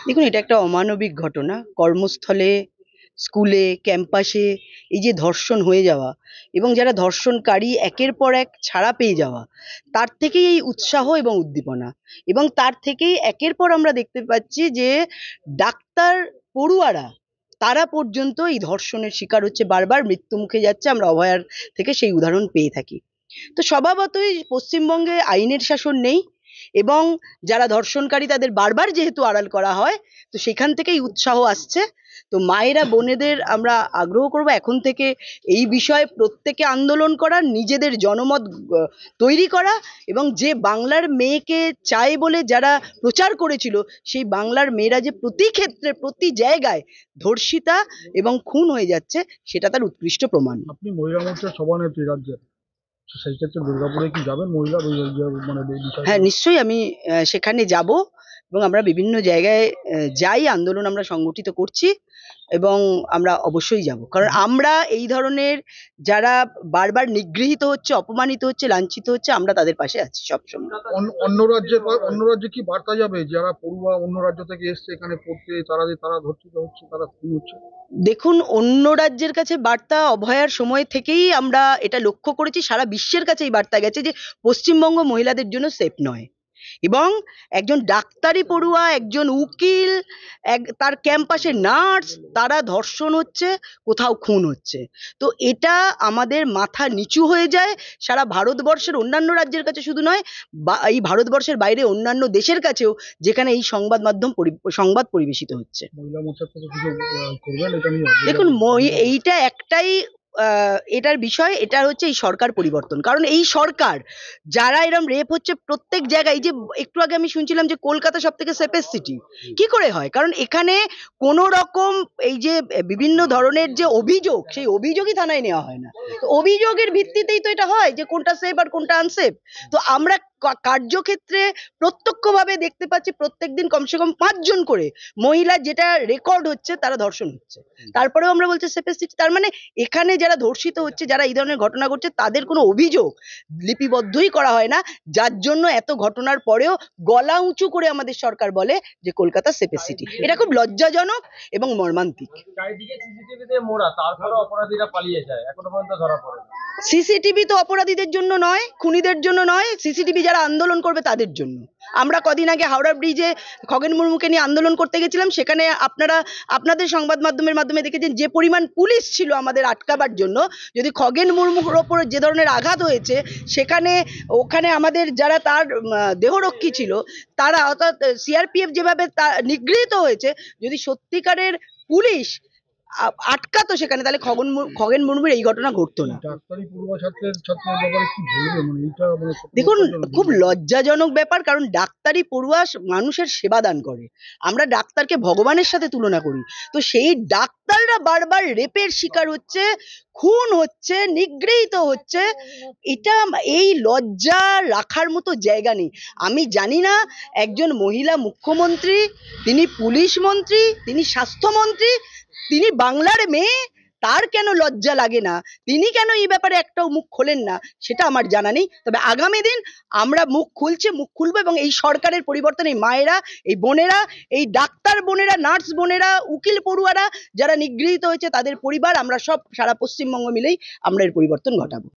দেখুন, এটা একটা অমানবিক ঘটনা। কর্মস্থলে, স্কুলে, ক্যাম্পাসে এই যে ধর্ষণ হয়ে যাওয়া এবং যারা ধর্ষণকারী একের পর এক ছাড়া পেয়ে যাওয়া, তার থেকেই এই উৎসাহ এবং উদ্দীপনা। এবং তার থেকেই একের পর আমরা দেখতে পাচ্ছি যে ডাক্তার, পড়ুয়ারা তারা পর্যন্ত এই ধর্ষণের শিকার হচ্ছে, বারবার মৃত্যুমুখে যাচ্ছে। আমরা অভয়ার থেকে সেই উদাহরণ পেয়ে থাকি। তো স্বভাবতই পশ্চিমবঙ্গে আইনের শাসন নেই এবং যারা ধর্ষণকারী তাদের বারবার যেহেতু আড়াল করা হয়, তো সেখান থেকেই উৎসাহ আসছে। তো মায়েরা, বোনেদের আমরা আগ্রহ করব এখন থেকে এই বিষয়ে প্রত্যেকে আন্দোলন করা, নিজেদের জনমত তৈরি করা এবং যে বাংলার মেয়েকে চায় বলে যারা প্রচার করেছিল, সেই বাংলার মেয়েরা যে প্রতি ক্ষেত্রে, প্রতি জায়গায় ধর্ষিতা এবং খুন হয়ে যাচ্ছে, সেটা তার উৎকৃষ্ট প্রমাণ। আপনি মহিলা মোর্চার সভানেত্রী রাজ্যের, তো সেই ক্ষেত্রে দুর্গাপুরে কি যাবেন মহিলা মানে এই বিষয়টা? হ্যাঁ, নিশ্চয়ই আমি সেখানে যাব এবং আমরা বিভিন্ন জায়গায় যাই, আন্দোলন আমরা সংগঠিত করছি এবং আমরা অবশ্যই যাব। কারণ আমরা এই ধরনের যারা বারবার নিগৃহীত হচ্ছে, অপমানিত হচ্ছে, লাঞ্ছিত হচ্ছে, আমরা তাদের পাশে আছি সবসময়। অন্য রাজ্যে কি বার্তা যাবে, যারা পড়ুয়া অন্য রাজ্য থেকে এসছে এখানে পড়তে, তারা ধর্ষিত হচ্ছে, তারা খুন হচ্ছে? দেখুন, অন্য রাজ্যের কাছে বার্তা অভয়ার সময় থেকেই আমরা এটা লক্ষ্য করেছি, সারা বিশ্বের কাছে এই বার্তা গেছে যে পশ্চিমবঙ্গ মহিলাদের জন্য সেফ নয়। এবং একজন ডাক্তারি পড়ুয়া, একজন উকিল, তার ক্যাম্পাসে নার্স, তারা ধর্ষণ হচ্ছে, কোথাও খুন হচ্ছে। তো এটা আমাদের মাথা নিচু হয়ে যায় সারা ভারতবর্ষের অন্যান্য রাজ্যের কাছে শুধু নয়, এই ভারতবর্ষের বাইরে অন্যান্য দেশের কাছেও, যেখানে এই সংবাদ পরিবেশিত হচ্ছে। মহিলা মোর্চার থেকে কিছু করবেন এটা নিয়ে? দেখুন, এইটা একটাই এটার বিষয়, এটা হচ্ছে এই সরকার পরিবর্তন। কারণ এই সরকার, যারা এরম রেপ হচ্ছে প্রত্যেক জায়গায়, এই যে একটু আগে আমি শুনছিলাম যে কলকাতা সব থেকে সেফেস্ট সিটি, কি করে হয়? কারণ এখানে কোনো রকম এই যে বিভিন্ন ধরনের যে অভিযোগ, সেই অভিযোগই থানায় নেওয়া হয় না। তো অভিযোগের ভিত্তিতেই তো এটা হয় যে কোনটা সেফ আর কোনটা আনসেফ। তো আমরা কার্যক্ষেত্রে প্রত্যক্ষভাবে দেখতে পাচ্ছি প্রত্যেকদিন কমসে কম 5 জন করে মহিলা, যেটা রেকর্ড হচ্ছে, তারা ধর্ষণ হচ্ছে। তারপরেও আমরা বলছি সেফেস্ট সিটি। তার মানে এখানে যারা ধর্ষিত হচ্ছে, যারা এই ধরনের ঘটনা ঘটছে, তাদের কোনো অভিযোগ লিপিবদ্ধই করা হয় না, যার জন্য এত ঘটনার পরেও গলা উঁচু করে আমাদের সরকার বলে যে কলকাতা সেফেস্ট সিটি। এটা খুব লজ্জাজনক এবং মর্মান্তিক। চারিদিকে সিসিটিভিতে মোড়া, তারপরে অপরাধীরা পালিয়ে যায়, এখনো পর্যন্ত ধরা পড়ে না। সিসিটিভি তো অপরাধীদের জন্য নয়, খুনিদের জন্য নয়, সিসিটিভি যারা আন্দোলন করবে তাদের জন্য। আমরা কদিন আগে হাওড়া ব্রিজে খগেন মুর্মুকে নিয়ে আন্দোলন করতে গেছিলাম, সেখানে আপনারা আপনাদের সংবাদ মাধ্যমের মাধ্যমে দেখেছেন যে পরিমাণ পুলিশ ছিল আমাদের আটকাবার জন্য। যদি খগেন মুর্মুর ওপরে যে ধরনের আঘাত হয়েছে, ওখানে আমাদের যারা তার দেহরক্ষী ছিল, তারা, অর্থাৎ সিআরপিএফ যেভাবে নিগৃহীত হয়েছে, যদি সত্যিকারের পুলিশ আটকাতো সেখানে, তাহলে খগেন মুর্মুর এই ঘটনা ঘটতো না। ডাক্তারি পড়ুয়া ছাত্রের ব্যাপারে কি বলবেন? মানে এটা মানে দেখুন, খুব লজ্জাজনক ব্যাপার। কারণ ডাক্তারি পড়ুয়া মানুষের সেবা দান করে, আমরা ডাক্তারকে ভগবানের সাথে তুলনা করি। তো সেই ডাক্তাররা বারবার রেপের শিকার হচ্ছে, খুন হচ্ছে, নিগৃহীত হচ্ছে। এটা, এই লজ্জা রাখার মতো জায়গা নেই। আমি জানি না একজন মহিলা মুখ্যমন্ত্রী, তিনি পুলিশ মন্ত্রী, তিনি স্বাস্থ্যমন্ত্রী, তিনি বাংলার মেয়ে, তার কেন লজ্জা লাগে না, তিনি কেন এই ব্যাপারে একটাও মুখ খোলেন না, সেটা আমার জানা নেই। তবে আগামী দিন আমরা মুখ খুলবো এবং এই সরকারের পরিবর্তন, এই মায়েরা, এই বোনেরা, এই ডাক্তার বোনেরা, নার্স বোনেরা, উকিল পড়ুয়ারা যারা নিগৃহীত হয়েছে, তাদের পরিবার, আমরা সব সারা পশ্চিমবঙ্গ মিলেই আমরা এর পরিবর্তন ঘটাবো।